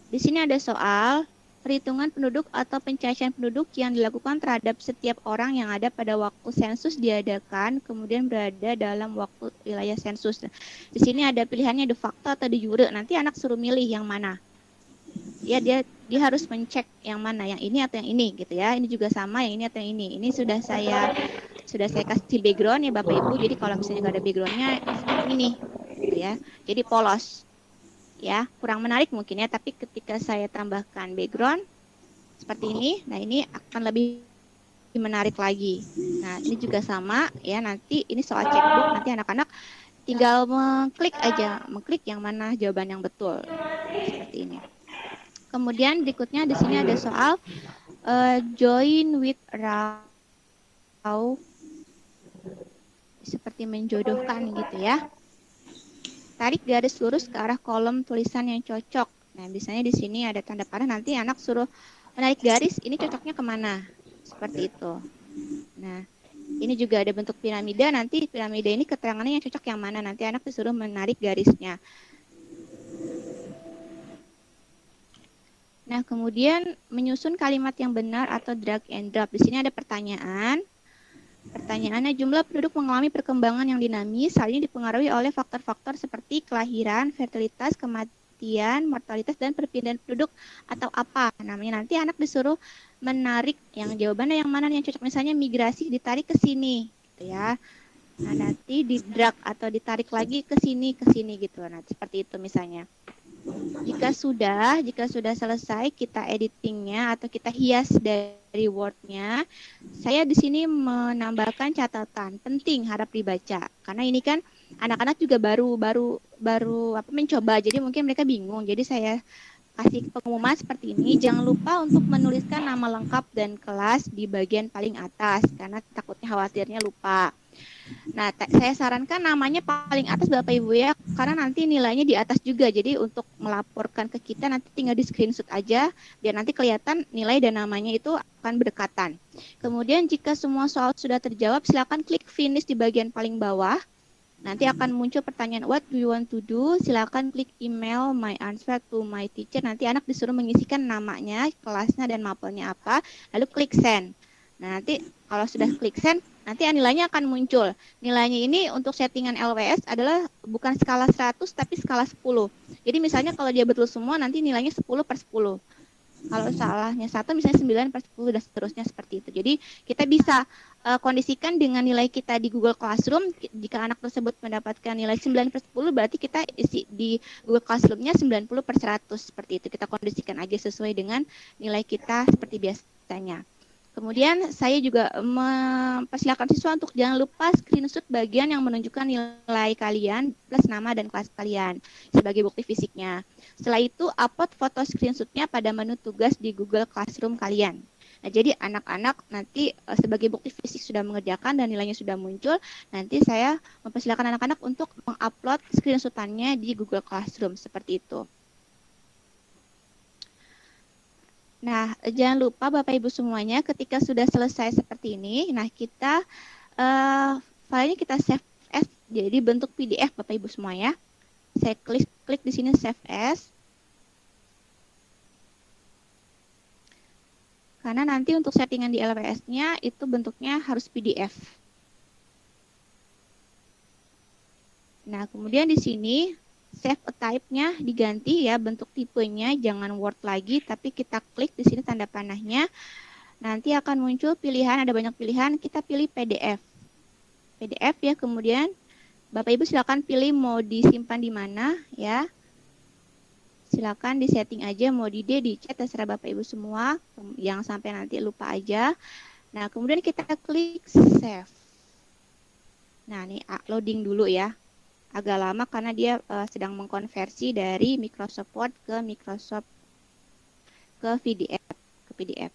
[SPEAKER 2] Di sini ada soal perhitungan penduduk atau pencacaian penduduk yang dilakukan terhadap setiap orang yang ada pada waktu sensus diadakan, kemudian berada dalam waktu wilayah sensus. Di sini ada pilihannya de facto atau de jure. Nanti anak suruh milih yang mana. Ya, dia harus mencek yang mana, yang ini atau yang ini gitu ya. Ini juga sama, yang ini atau yang ini. Ini sudah saya kasih background ya Bapak Ibu. Jadi kalau misalnya nggak ada backgroundnya seperti ini gitu ya. Jadi polos. Ya, kurang menarik mungkin ya, tapi ketika saya tambahkan background seperti ini, nah ini akan lebih menarik lagi. Nah, ini juga sama ya, nanti ini soal checkbook, nanti anak-anak tinggal mengklik aja, mengklik yang mana jawaban yang betul. Seperti ini. Kemudian berikutnya di sini ada soal join with raw, seperti menjodohkan gitu ya. Tarik garis lurus ke arah kolom tulisan yang cocok. Nah, biasanya di sini ada tanda panah, nanti anak suruh menarik garis, ini cocoknya kemana? Seperti itu. Nah, ini juga ada bentuk piramida, nanti piramida ini keterangannya yang cocok yang mana? Nanti anak disuruh menarik garisnya. Nah, kemudian menyusun kalimat yang benar atau drag and drop. Di sini ada pertanyaan. Pertanyaannya, jumlah penduduk mengalami perkembangan yang dinamis, hal ini dipengaruhi oleh faktor-faktor seperti kelahiran, fertilitas, kematian, mortalitas, dan perpindahan penduduk atau apa namanya. Nanti anak disuruh menarik yang jawabannya yang mana yang cocok. Misalnya migrasi ditarik ke sini gitu ya. Nah, nanti di drag atau ditarik lagi ke sini gitu. Nah, seperti itu misalnya. Jika sudah selesai kita editingnya atau kita hias dari Word-nya, saya di sini menambahkan catatan penting harap dibaca. Karena ini kan anak-anak juga baru mencoba, jadi mungkin mereka bingung. Jadi saya kasih pengumuman seperti ini, jangan lupa untuk menuliskan nama lengkap dan kelas di bagian paling atas karena takutnya khawatirnya lupa. Nah, saya sarankan namanya paling atas Bapak Ibu ya, karena nanti nilainya di atas juga. Jadi untuk melaporkan ke kita nanti tinggal di screenshot aja, biar nanti kelihatan nilai dan namanya itu akan berdekatan. Kemudian jika semua soal sudah terjawab, silakan klik finish di bagian paling bawah. Nanti akan muncul pertanyaan what do you want to do? Silakan klik email my answer to my teacher. Nanti anak disuruh mengisikan namanya, kelasnya dan mapelnya apa, lalu klik send. Nah, nanti kalau sudah klik send, nanti nilainya akan muncul. Nilainya ini untuk settingan LWS adalah bukan skala 100 tapi skala 10. Jadi misalnya kalau dia betul semua nanti nilainya 10/10. Kalau salahnya 1 misalnya 9/10 dan seterusnya seperti itu. Jadi kita bisa kondisikan dengan nilai kita di Google Classroom. Jika anak tersebut mendapatkan nilai 9/10 berarti kita isi di Google Classroom-nya 90/100 seperti itu. Kita kondisikan aja sesuai dengan nilai kita seperti biasanya. Kemudian saya juga mempersilakan siswa untuk jangan lupa screenshot bagian yang menunjukkan nilai kalian plus nama dan kelas kalian sebagai bukti fisiknya. Setelah itu upload foto screenshotnya pada menu tugas di Google Classroom kalian. Nah, jadi anak-anak nanti sebagai bukti fisik sudah mengerjakan dan nilainya sudah muncul, nanti saya mempersilakan anak-anak untuk mengupload screenshotannya di Google Classroom seperti itu. Nah, jangan lupa Bapak Ibu semuanya ketika sudah selesai seperti ini, nah kita filenya kita save as jadi bentuk PDF Bapak Ibu semua ya. Saya klik di sini save as. Karena nanti untuk settingan di LWS-nya itu bentuknya harus PDF. Nah, kemudian di sini save a type-nya diganti ya, bentuk tipenya jangan Word lagi, tapi kita klik di sini tanda panahnya. Nanti akan muncul pilihan, ada banyak pilihan, kita pilih PDF. PDF ya, kemudian Bapak Ibu silakan pilih mau disimpan di mana ya. Silakan di setting aja, mau di D, di chat, terserah Bapak Ibu semua, yang sampai nanti lupa aja. Nah, kemudian kita klik save. Nah, ini loading dulu ya. Agak lama karena dia sedang mengkonversi dari Microsoft Word ke PDF.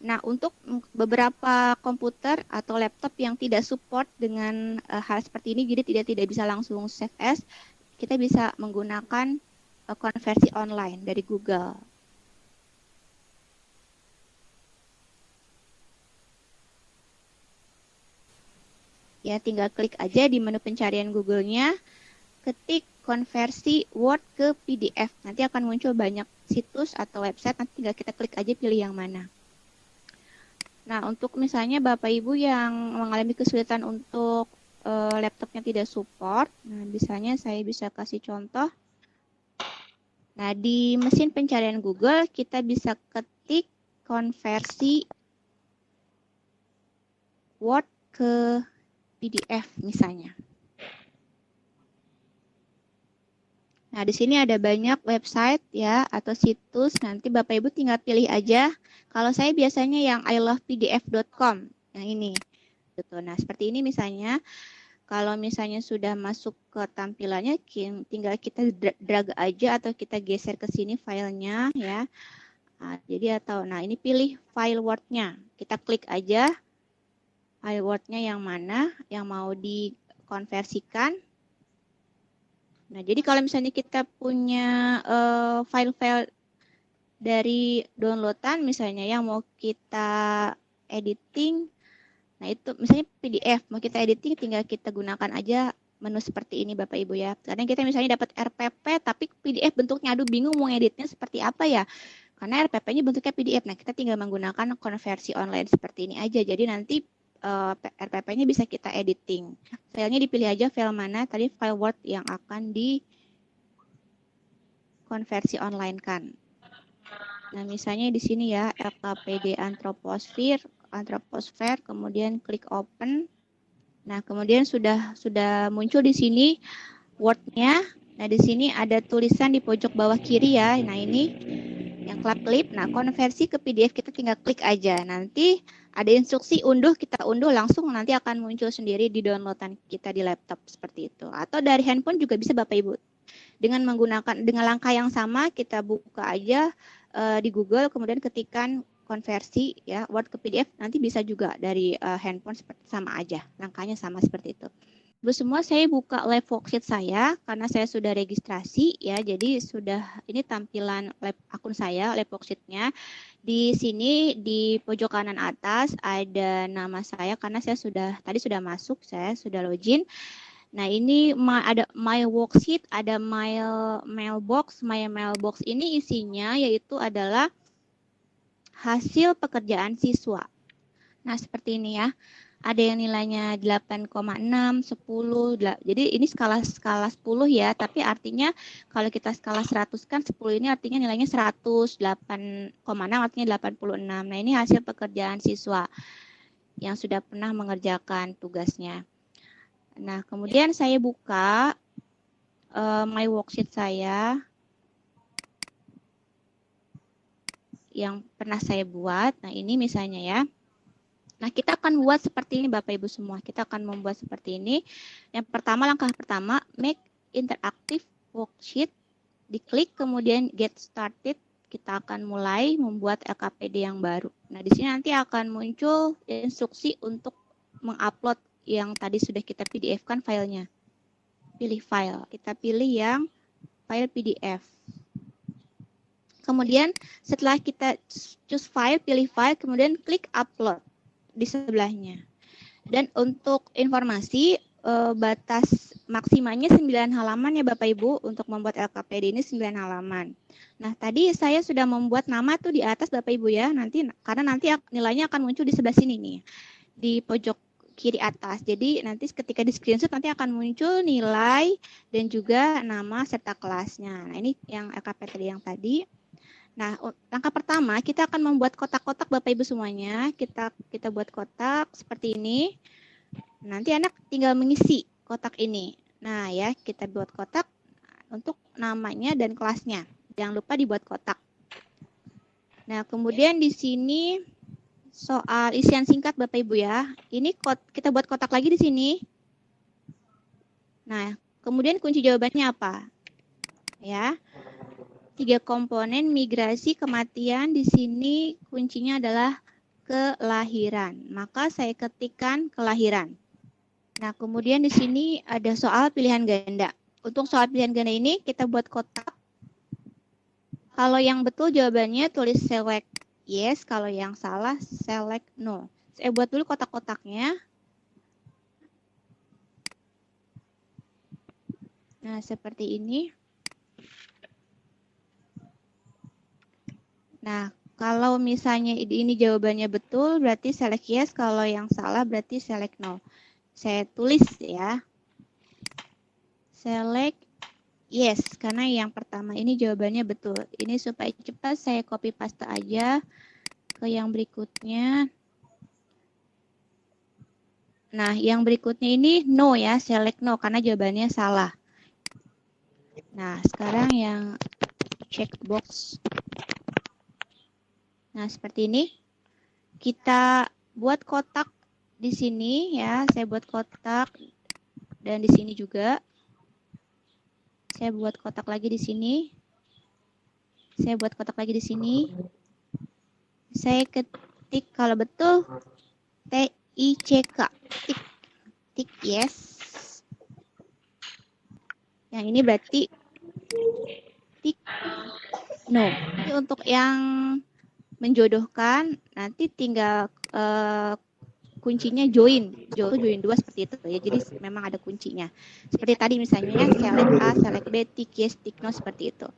[SPEAKER 2] Nah, untuk beberapa komputer atau laptop yang tidak support dengan hal seperti ini, jadi tidak bisa langsung save as, kita bisa menggunakan konversi online dari Google. Ya, tinggal klik aja di menu pencarian Google-nya, ketik konversi Word ke PDF. Nanti akan muncul banyak situs atau website, nanti tinggal kita klik aja pilih yang mana. Nah, untuk misalnya Bapak Ibu yang mengalami kesulitan untuk laptopnya tidak support, nah misalnya saya bisa kasih contoh. Nah, di mesin pencarian Google kita bisa ketik konversi Word ke PDF misalnya. Nah, di sini ada banyak website ya atau situs, nanti Bapak Ibu tinggal pilih aja. Kalau saya biasanya yang ilovepdf.com, yang ini. Nah, seperti ini misalnya. Kalau misalnya sudah masuk ke tampilannya, tinggal kita drag aja atau kita geser ke sini filenya ya. Nah, jadi nah ini pilih file Word-nya. Kita klik aja file Word-nya yang mana yang mau dikonversikan. Nah, jadi kalau misalnya kita punya file-file dari downloadan misalnya yang mau kita editing, nah itu misalnya PDF, mau kita editing tinggal kita gunakan aja menu seperti ini Bapak Ibu ya. Kadang kita misalnya dapat RPP tapi PDF bentuknya aduh bingung mau editnya seperti apa ya. Karena RPP-nya bentuknya PDF. Nah, kita tinggal menggunakan konversi online seperti ini aja. Jadi nanti RPP-nya bisa kita editing. Filenya dipilih aja file mana, tadi file Word yang akan dikonversi online kan. Nah, misalnya di sini ya, LKPD Anthroposphere, kemudian klik open. Nah, kemudian sudah muncul di sini Word-nya. Nah, di sini ada tulisan di pojok bawah kiri ya. Nah, ini yang klip. Nah, konversi ke PDF kita tinggal klik aja. Nanti ada instruksi unduh, kita unduh langsung nanti akan muncul sendiri di downloadan kita di laptop seperti itu. Atau dari handphone juga bisa Bapak Ibu. Dengan langkah yang sama kita buka aja di Google, kemudian ketikkan konversi ya Word ke PDF, nanti bisa juga dari handphone sama aja, langkahnya sama seperti itu. Bu semua, saya buka live worksheet saya karena saya sudah registrasi ya, jadi sudah ini tampilan akun saya live worksheetnya. Di sini di pojok kanan atas ada nama saya karena saya tadi sudah masuk, saya sudah login. Nah, ini ada my worksheet, ada my mailbox. My mailbox ini isinya yaitu adalah hasil pekerjaan siswa. Nah, seperti ini ya. Ada yang nilainya 8,6, 10. Jadi ini skala 10 ya, tapi artinya kalau kita skala 100 kan 10 ini artinya nilainya 100, 8,6 artinya 86. Nah, ini hasil pekerjaan siswa yang sudah pernah mengerjakan tugasnya. Nah, kemudian saya buka my worksheet saya yang pernah saya buat. Nah, ini misalnya ya. Nah, kita akan buat seperti ini Bapak Ibu semua. Kita akan membuat seperti ini. Yang pertama, langkah pertama, make interactive worksheet. Diklik, kemudian get started. Kita akan mulai membuat LKPD yang baru. Nah, di sini nanti akan muncul instruksi untuk mengupload yang tadi sudah kita PDF-kan filenya. Pilih file. Kita pilih yang file PDF. Kemudian setelah kita choose file, pilih file, kemudian klik upload di sebelahnya. Dan untuk informasi, batas maksimalnya 9 halaman ya Bapak Ibu. Untuk membuat LKPD ini 9 halaman. Nah, tadi saya sudah membuat nama tuh di atas Bapak Ibu ya. Karena nanti nilainya akan muncul di sebelah sini nih. Di pojok kiri atas. Jadi nanti ketika di screenshot nanti akan muncul nilai dan juga nama serta kelasnya. Nah, ini yang LKP yang tadi. Nah, langkah pertama kita akan membuat kotak-kotak Bapak Ibu semuanya. Kita buat kotak seperti ini. Nanti anak tinggal mengisi kotak ini. Nah, ya, kita buat kotak untuk namanya dan kelasnya. Jangan lupa dibuat kotak. Nah, kemudian di sini soal isian singkat Bapak Ibu ya. Ini kita buat kotak lagi di sini. Nah, kemudian kunci jawabannya apa? Ya. 3 komponen migrasi kematian di sini kuncinya adalah kelahiran. Maka saya ketikkan kelahiran. Nah, kemudian di sini ada soal pilihan ganda. Untuk soal pilihan ganda ini kita buat kotak. Kalau yang betul jawabannya tulis select yes, kalau yang salah select no. Saya buat dulu kotak-kotaknya. Nah, seperti ini. Nah, kalau misalnya ini jawabannya betul, berarti select yes. Kalau yang salah, berarti select no. Saya tulis ya. Select yes, karena yang pertama ini jawabannya betul. Ini supaya cepat saya copy paste aja ke yang berikutnya. Nah, yang berikutnya ini no ya, select no, karena jawabannya salah. Nah, sekarang yang checkbox. Nah, seperti ini. Kita buat kotak di sini ya. Saya buat kotak dan di sini juga. Saya buat kotak lagi di sini. Saya buat kotak lagi di sini. Saya ketik kalau betul TICK. Tik yes. Yang ini berarti tik no. Ini untuk yang menjodohkan nanti tinggal kuncinya join 2 seperti itu ya. Jadi memang ada kuncinya. Seperti tadi misalnya select A, select B, tik yes, tik no seperti itu.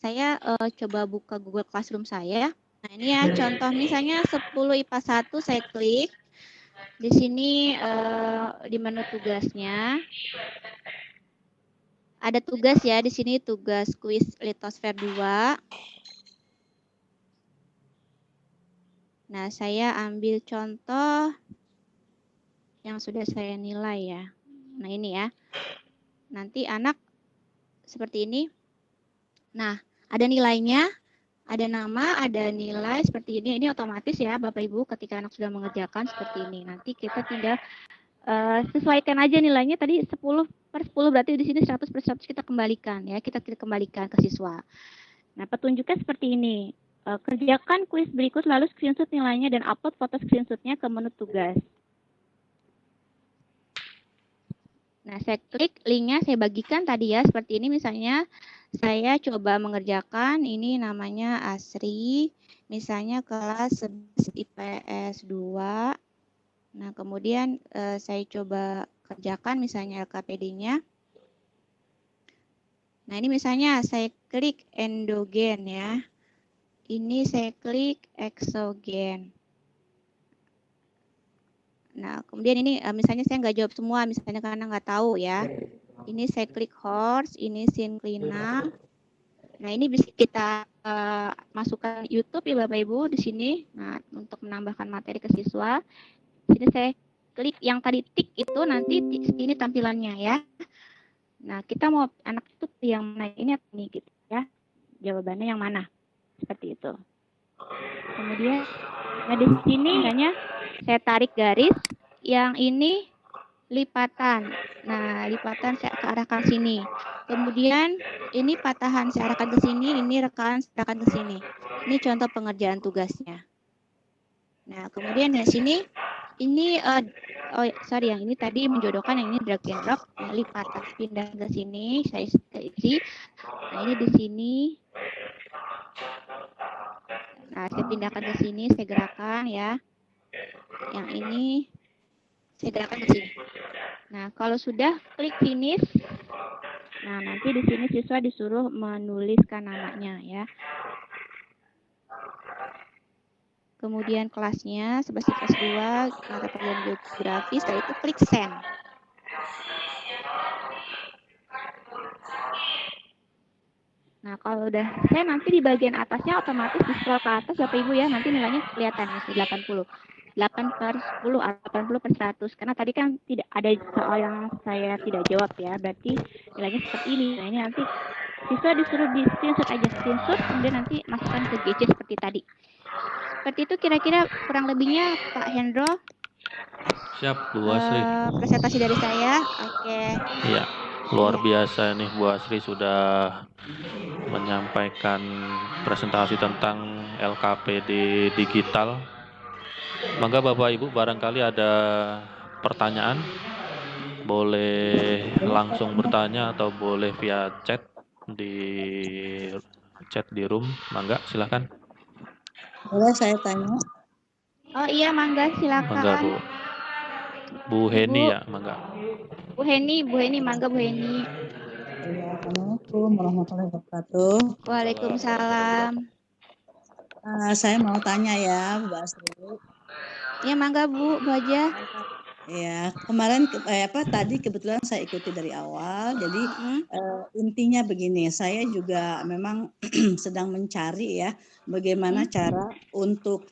[SPEAKER 2] Saya coba buka Google Classroom saya. Nah, ini ya contoh misalnya 10 IPA 1 saya klik. Di sini di menu tugasnya ada tugas ya, di sini tugas kuis litosfer 2. Nah, saya ambil contoh yang sudah saya nilai ya. Nah, ini ya. Nanti anak seperti ini. Nah, ada nilainya, ada nama, ada nilai seperti ini. Ini otomatis ya Bapak Ibu ketika anak sudah mengerjakan seperti ini. Nanti kita tinggal sesuaikan aja nilainya tadi 10/10 berarti di sini 100/100 kita kembalikan ya. Kita kembalikan ke siswa. Nah, petunjuknya seperti ini. Kerjakan kuis berikut lalu screenshot nilainya dan upload foto screenshotnya ke menu tugas. Nah, saya klik linknya, saya bagikan tadi ya, seperti ini misalnya saya coba mengerjakan, ini namanya Asri, misalnya kelas 11 IPS 2. Nah, kemudian saya coba kerjakan misalnya LKPD-nya. Nah, ini misalnya saya klik endogen ya. Ini saya klik eksogen. Nah, kemudian ini misalnya saya nggak jawab semua, misalnya karena nggak tahu ya. Ini saya klik horse, ini sinclina. Nah, ini bisa kita masukkan YouTube ya Bapak Ibu di sini. Nah, untuk menambahkan materi ke siswa. Sini saya klik yang tadi tik itu, nanti ini tampilannya ya. Nah, kita mau anak itu yang mana ini atau ini gitu ya. Jawabannya yang mana? Seperti itu. Kemudian nah di sini misalnya saya tarik garis, yang ini lipatan. Nah, lipatan saya arahkan sini. Kemudian ini patahan saya arahkan ke sini, ini rekahan saya arahkan ke sini. Ini contoh pengerjaan tugasnya. Nah, kemudian di sini ini yang ini tadi menjodohkan, yang ini drag and drop, yang lipatan pindah ke sini, saya isi. Nah, ini di sini. Nah, saya pindahkan ke sini, saya gerakan ya. Yang ini saya gerakan ke sini. Nah, kalau sudah klik finish. Nah, nanti di sini siswa disuruh menuliskan namanya ya. kemudian kelasnya, seperti kelas 2, mata pelajaran geografi, setelah itu klik send. Nah, kalau udah saya nanti di bagian atasnya otomatis di scroll ke atas Bapak Ibu ya, nanti nilainya kelihatan misalnya 80. 8/10 atau 80/100. Karena tadi kan tidak ada soal yang saya tidak jawab ya, berarti nilainya seperti ini. Nah, ini nanti siswa disuruh di screenshot aja, screenshot, kemudian nanti masukkan ke GC seperti tadi. Seperti itu kira-kira kurang lebihnya Pak Hendro.
[SPEAKER 3] Siap, Bu Asri.
[SPEAKER 2] Presentasi dari saya. Oke.
[SPEAKER 3] Iya, luar biasa nih Bu Asri sudah menyampaikan presentasi tentang LKPD digital. Mangga Bapak Ibu barangkali ada pertanyaan, boleh langsung bertanya atau boleh via chat di room. Mangga silakan.
[SPEAKER 5] Boleh saya tanya?
[SPEAKER 2] Oh iya, mangga silakan.
[SPEAKER 3] Mangga Bu. Bu Heni ya, mangga.
[SPEAKER 2] Bu Heni, mangga Bu Heni.
[SPEAKER 5] Assalamualaikum warahmatullahi wabarakatuh.
[SPEAKER 2] Waalaikumsalam.
[SPEAKER 5] Saya mau tanya ya, Bu Asri.
[SPEAKER 2] Ya mangga Bu aja.
[SPEAKER 5] Ya, kemarin tadi kebetulan saya ikuti dari awal. Jadi intinya begini, saya juga memang sedang mencari ya bagaimana cara untuk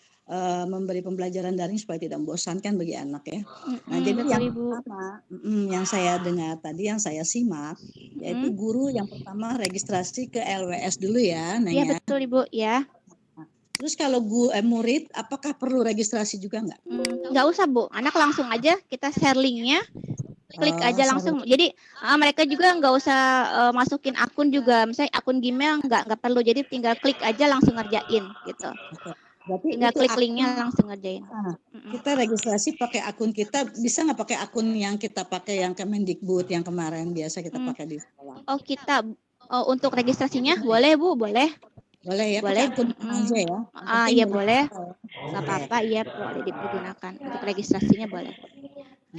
[SPEAKER 5] memberi pembelajaran daring supaya tidak membosankan bagi anak ya. Nah, jadi yang pertama yang saya dengar tadi, yang saya simak, yaitu guru yang pertama registrasi ke LWS dulu ya.
[SPEAKER 2] Iya betul Ibu ya.
[SPEAKER 5] Terus kalau murid, apakah perlu registrasi juga nggak?
[SPEAKER 2] Nggak usah Bu, anak langsung aja kita share linknya, klik aja langsung. Jadi mereka juga nggak usah masukin akun juga, misalnya akun Gmail nggak perlu. Jadi tinggal klik aja langsung ngerjain gitu. Berarti tinggal klik linknya langsung ngerjain.
[SPEAKER 5] Kita registrasi pakai akun kita, bisa nggak pakai akun yang kita pakai yang Kemendikbud yang kemarin biasa kita pakai di sekolah?
[SPEAKER 2] Oh kita untuk registrasinya boleh Bu, boleh.
[SPEAKER 5] Boleh ya, boleh akun aja ya.
[SPEAKER 2] Iya boleh, nggak apa-apa, iya boleh dipergunakan untuk registrasinya boleh.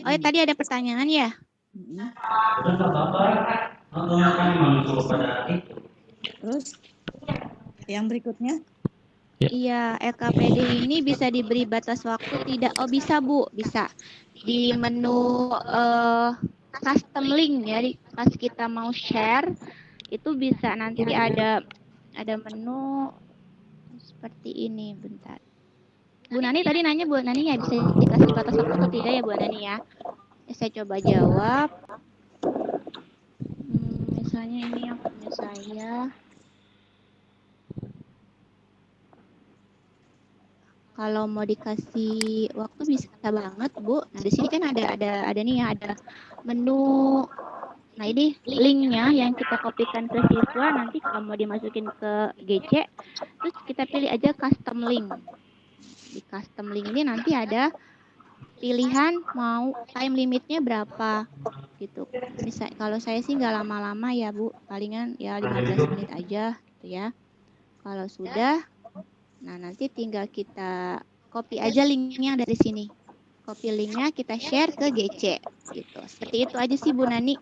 [SPEAKER 2] Oh tadi ada pertanyaan ya?
[SPEAKER 5] Terus yang berikutnya?
[SPEAKER 2] Iya, LKPD ini bisa diberi batas waktu tidak? Oh bisa Bu, bisa. Di menu custom link ya, pas kita mau share itu bisa nanti ada menu seperti ini, bentar. Bu Nani tadi nanya Bu Nani ya bisa dikasih batas waktu atau tidak ya Bu Nani ya? Saya coba jawab. Misalnya ini yang punya saya. Kalau mau dikasih waktu bisa banget Bu. Nah di sini kan ada nih ya, ada menu. Nah ini linknya yang kita kopikan ke siswa, nanti kalau mau dimasukin ke GC, terus kita pilih aja custom link. Di custom link ini nanti ada pilihan mau time limitnya berapa gitu. Bisa, kalau saya sih nggak lama-lama ya Bu, palingan ya 15 menit aja gitu ya. Kalau sudah, nah nanti tinggal kita copy aja linknya dari sini. Copy linknya kita share ke GC gitu. Seperti itu aja sih Bu Nani.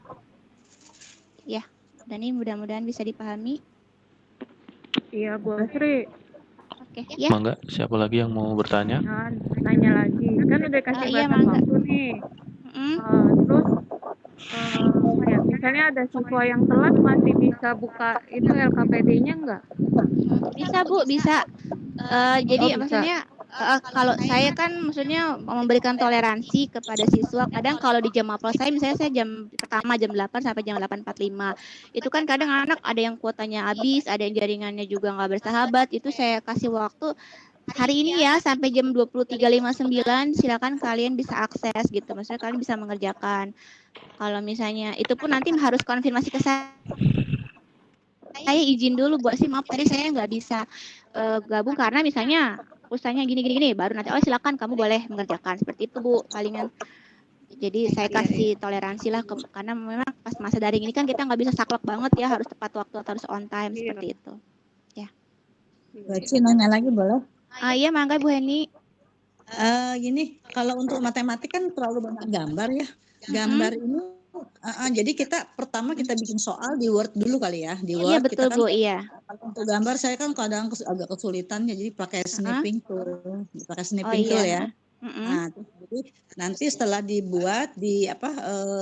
[SPEAKER 2] Ya, dan ini mudah-mudahan bisa dipahami.
[SPEAKER 6] Iya, Bu Asri.
[SPEAKER 2] Oke, ya.
[SPEAKER 3] Mangga, siapa lagi yang mau bertanya?
[SPEAKER 6] Nah, tanya lagi. Kan udah kasih batas waktu nih. Terus, misalnya ada siswa yang telat masih bisa buka itu LKPD-nya nggak?
[SPEAKER 2] Bisa Bu, bisa. Jadi maksudnya kalau saya kan maksudnya memberikan toleransi kepada siswa. Kadang kalau di jam mapel saya, misalnya saya jam pertama jam 8 sampai jam 8.45. Itu kan kadang anak ada yang kuotanya habis, ada yang jaringannya juga nggak bersahabat. Itu saya kasih waktu hari ini ya sampai jam 23.59. Silakan kalian bisa akses gitu. Maksudnya kalian bisa mengerjakan. Kalau misalnya itu pun nanti harus konfirmasi ke saya. Saya izin dulu Bu Asri, maaf tadi saya nggak bisa gabung karena misalnya usahanya gini baru nanti silakan kamu boleh mengerjakan, seperti itu Bu palingan. Jadi saya kasih toleransi lah karena memang pas masa daring ini kan kita nggak bisa saklek banget ya, harus tepat waktu atau harus on time seperti itu ya.
[SPEAKER 5] Baci nanya lagi boleh?
[SPEAKER 2] Iya mangga Bu Heni.
[SPEAKER 5] Gini, kalau untuk matematik kan terlalu banyak gambar ya. Gambar ini jadi pertama kita bikin soal di Word dulu kali ya. Di Word
[SPEAKER 2] iya betul
[SPEAKER 5] kita kan
[SPEAKER 2] Bu, iya.
[SPEAKER 5] Untuk gambar saya kan kadang agak kesulitan ya, jadi pakai snipping tool, ya. Nah, jadi nanti setelah dibuat di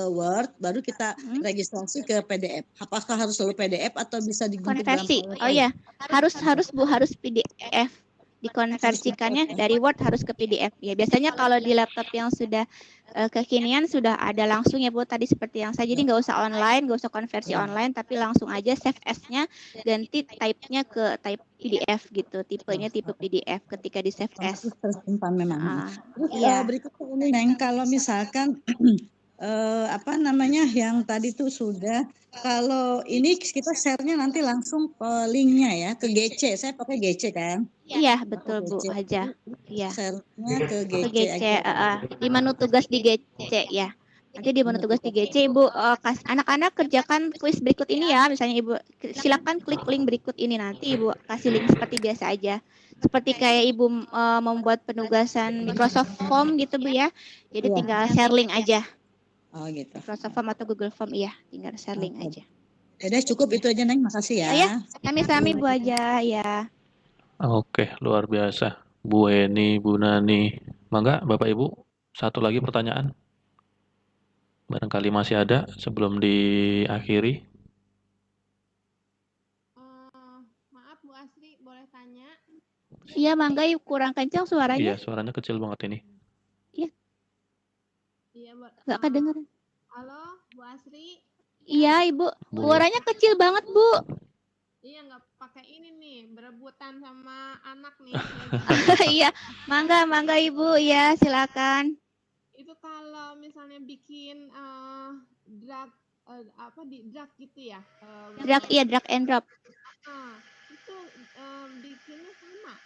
[SPEAKER 5] Word, baru kita registrasi ke PDF. Apakah harus selalu PDF atau bisa dibentuk
[SPEAKER 2] konversi? Oh iya, harus Bu, harus PDF. Dikonversikannya dari Word harus ke PDF. Ya, biasanya kalau di laptop yang sudah kekinian sudah ada langsung ya Bu, tadi seperti yang saya. Jadi nggak usah online, nggak usah konversi online, tapi langsung aja save as-nya, ganti type-nya ke type PDF gitu, tipenya tipe PDF ketika di save as.
[SPEAKER 5] Tersimpan memang.
[SPEAKER 2] Iya.
[SPEAKER 5] Berikutnya ini Neng, kalau misalkan yang tadi tuh sudah, kalau ini kita share-nya nanti langsung linknya ya ke GC. Saya pakai GC kan?
[SPEAKER 2] Iya betul Bu Haja. Iya.
[SPEAKER 5] Share-nya ke GC.
[SPEAKER 2] Ke GC. Di menu tugas di GC ya. Nanti di menu tugas di GC Ibu anak-anak kerjakan kuis berikut ini ya. Misalnya Ibu silakan klik link berikut ini, nanti Ibu kasih link seperti biasa aja. Seperti kayak Ibu membuat penugasan Microsoft Form gitu Bu ya. Jadi tinggal share link aja.
[SPEAKER 5] Oh gitu.
[SPEAKER 2] Microsoft Form atau Google Form, iya, tinggal share link aja.
[SPEAKER 5] Udah cukup itu aja Neng, makasih ya.
[SPEAKER 2] Ya, kami Bu aja ya.
[SPEAKER 3] Oke, luar biasa. Bu Eni, Bu Nani. Mangga Bapak Ibu, satu lagi pertanyaan. Barangkali masih ada sebelum diakhiri.
[SPEAKER 7] Maaf Bu Asri, boleh tanya?
[SPEAKER 2] Iya, mangga kurang kencang suaranya.
[SPEAKER 3] Iya, suaranya kecil banget ini.
[SPEAKER 7] Iya,
[SPEAKER 2] nggak kedengeran.
[SPEAKER 7] Halo, Bu Asri.
[SPEAKER 2] Iya, Ibu. Suaranya kecil banget, Bu.
[SPEAKER 7] Iya, nggak pakai ini nih, berebutan sama anak nih.
[SPEAKER 2] Iya, mangga Ibu. Ya, silakan.
[SPEAKER 7] Itu kalau misalnya bikin drag drag gitu ya?
[SPEAKER 2] Drag and drop.
[SPEAKER 7] Itu bikinnya sama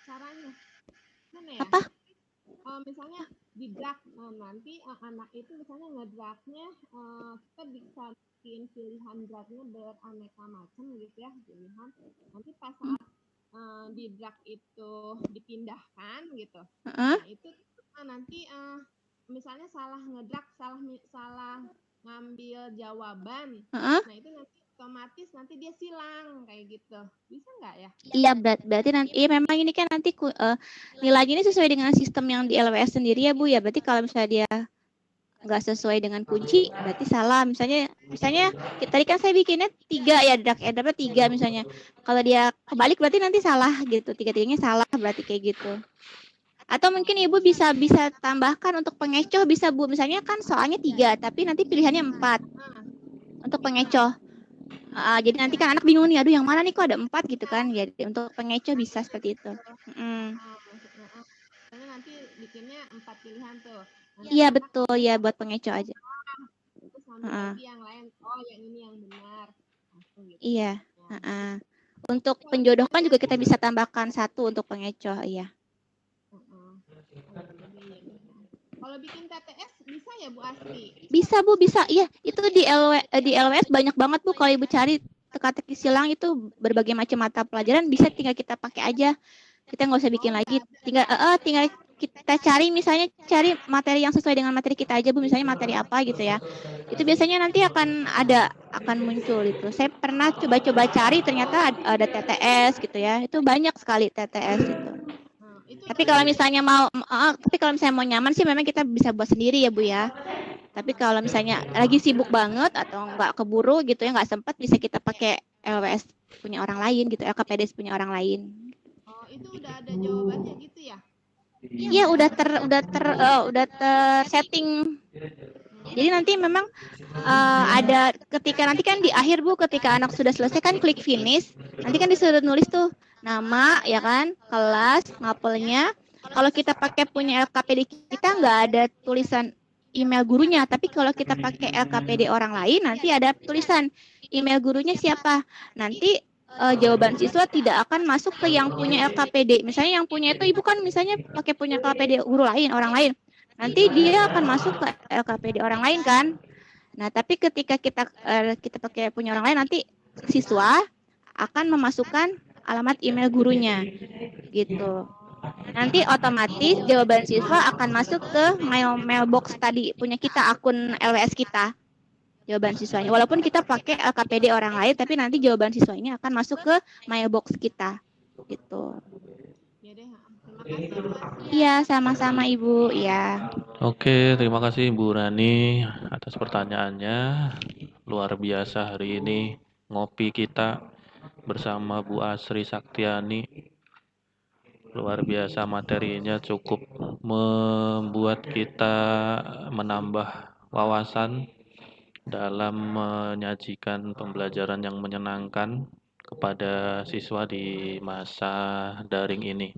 [SPEAKER 7] caranya. Mana ya?
[SPEAKER 2] Apa?
[SPEAKER 7] Misalnya di drag, nanti anak itu misalnya ngedragnya, kita bisa bikin pilihan dragnya beraneka macam gitu ya, pilihan. Nanti pas saat di drag itu dipindahkan gitu, nah itu nanti misalnya salah ngedrag, salah ngambil jawaban, nah itu nanti otomatis nanti dia silang kayak gitu, bisa nggak ya?
[SPEAKER 2] Iya, berarti nanti memang ini kan nanti nilainya ini sesuai dengan sistem yang di LWS sendiri ya Bu ya. Berarti kalau misalnya dia nggak sesuai dengan kunci, berarti salah. Misalnya tadi kan saya bikinnya 3 ya, drag and drop 3 misalnya. Kalau dia kebalik berarti nanti salah gitu, 3-3-nya salah berarti kayak gitu. Atau mungkin Ibu bisa tambahkan untuk pengecoh bisa Bu. Misalnya kan soalnya 3, tapi nanti pilihannya 4 untuk pengecoh. Jadi nanti kan anak bingung nih, aduh yang mana nih kok ada 4 gitu kan. Jadi untuk pengecoh bisa seperti itu.
[SPEAKER 7] Nanti bikinnya 4 pilihan tuh.
[SPEAKER 2] Iya betul ya, buat pengecoh aja.
[SPEAKER 7] Terus sambil yang lain, yang ini yang benar. Gitu.
[SPEAKER 2] Iya. Untuk penjodohkan juga kita bisa tambahkan 1 untuk pengecoh, iya.
[SPEAKER 7] Kalau bikin TTS bisa ya Bu Asri?
[SPEAKER 2] Bisa Bu, bisa. Iya, itu di LWS banyak banget Bu. Kalau Ibu cari teka-teki silang itu berbagai macam mata pelajaran, bisa tinggal kita pakai aja. Kita nggak usah bikin lagi. Tinggal kita cari, misalnya cari materi yang sesuai dengan materi kita aja Bu. Misalnya materi apa gitu ya. Itu biasanya nanti akan muncul itu. Saya pernah coba-coba cari, ternyata ada TTS gitu ya. Itu banyak sekali TTS itu. Tapi kalau misalnya mau nyaman sih memang kita bisa buat sendiri ya Bu ya. Tapi kalau misalnya lagi sibuk banget atau nggak keburu gitu ya, nggak sempat, bisa kita pakai LWS punya orang lain gitu, LKPD punya orang lain.
[SPEAKER 7] Oh, itu udah ada jawabannya gitu ya?
[SPEAKER 2] Iya, udah tersetting. Jadi nanti memang ada ketika nanti kan di akhir Bu, ketika anak sudah selesai kan klik finish, nanti kan disuruh nulis tuh nama ya kan, kelas, mapelnya. Kalau kita pakai punya LKPD kita nggak ada tulisan email gurunya, tapi kalau kita pakai LKPD orang lain nanti ada tulisan email gurunya siapa. Nanti jawaban siswa tidak akan masuk ke yang punya LKPD. Misalnya yang punya itu Ibu kan misalnya pakai punya LKPD guru lain, orang lain. Nanti dia akan masuk ke LKPD orang lain kan. Nah, tapi ketika kita pakai punya orang lain, nanti siswa akan memasukkan alamat email gurunya gitu. Nanti otomatis jawaban siswa akan masuk ke mailbox tadi punya kita, akun LWS kita jawaban siswanya. Walaupun kita pakai LKPD orang lain, tapi nanti jawaban siswa ini akan masuk ke mailbox kita. Gitu.
[SPEAKER 7] Ya deh, terima kasih Bu Asri.
[SPEAKER 2] Iya, sama-sama Ibu. Ya.
[SPEAKER 3] Oke, terima kasih Bu Rani atas pertanyaannya. Luar biasa hari ini ngopi kita bersama Bu Asri Saktiani. Luar biasa materinya, cukup membuat kita menambah wawasan dalam menyajikan pembelajaran yang menyenangkan kepada siswa di masa daring ini.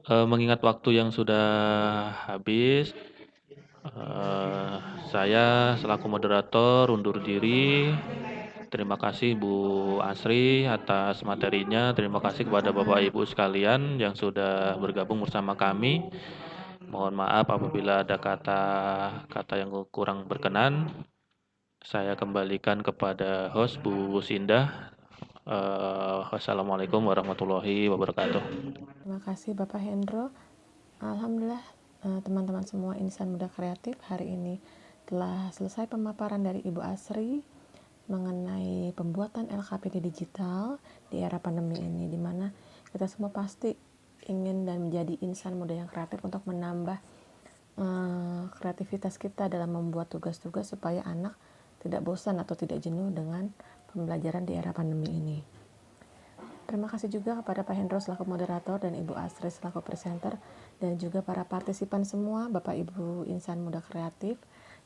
[SPEAKER 3] Mengingat waktu yang sudah habis, saya selaku moderator undur diri. Terima kasih Bu Asri atas materinya. Terima kasih kepada Bapak Ibu sekalian yang sudah bergabung bersama kami. Mohon maaf apabila ada kata-kata yang kurang berkenan. Saya kembalikan kepada host Bu Sinda. Wassalamualaikum warahmatullahi wabarakatuh.
[SPEAKER 1] Terima kasih Bapak Hendro. Alhamdulillah teman-teman semua insan muda kreatif, hari ini telah selesai pemaparan dari Ibu Asri mengenai pembuatan LKPD digital di era pandemi ini, di mana kita semua pasti ingin dan menjadi insan muda yang kreatif untuk menambah kreativitas kita dalam membuat tugas-tugas supaya anak tidak bosan atau tidak jenuh dengan pembelajaran di era pandemi ini. Terima kasih juga kepada Pak Hendro selaku moderator dan Ibu Asri selaku presenter, dan juga para partisipan semua, Bapak Ibu insan muda kreatif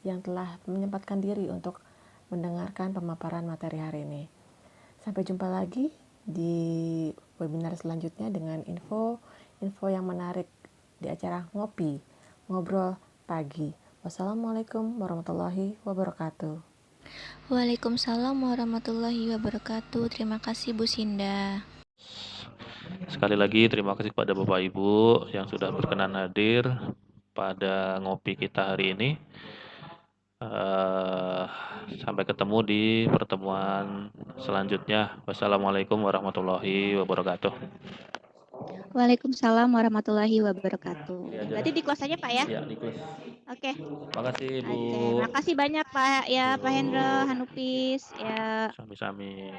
[SPEAKER 1] yang telah menyempatkan diri untuk mendengarkan pemaparan materi hari ini. Sampai jumpa lagi di webinar selanjutnya dengan info yang menarik di acara Ngobrol Pagi. Wassalamualaikum warahmatullahi wabarakatuh.
[SPEAKER 4] Waalaikumsalam warahmatullahi wabarakatuh. Terima kasih Bu Sinda.
[SPEAKER 3] Sekali lagi terima kasih kepada Bapak Ibu yang sudah berkenan hadir pada ngopi kita hari ini. Sampai ketemu di pertemuan selanjutnya. Wassalamualaikum warahmatullahi wabarakatuh.
[SPEAKER 2] Waalaikumsalam warahmatullahi wabarakatuh. Berarti di close aja Pak ya?
[SPEAKER 3] Iya, di close.
[SPEAKER 2] Oke.
[SPEAKER 3] Terima kasih Bu.
[SPEAKER 2] Oke, makasih banyak Pak ya, Pak Hendro, Hanupis ya.
[SPEAKER 3] Sami-sami.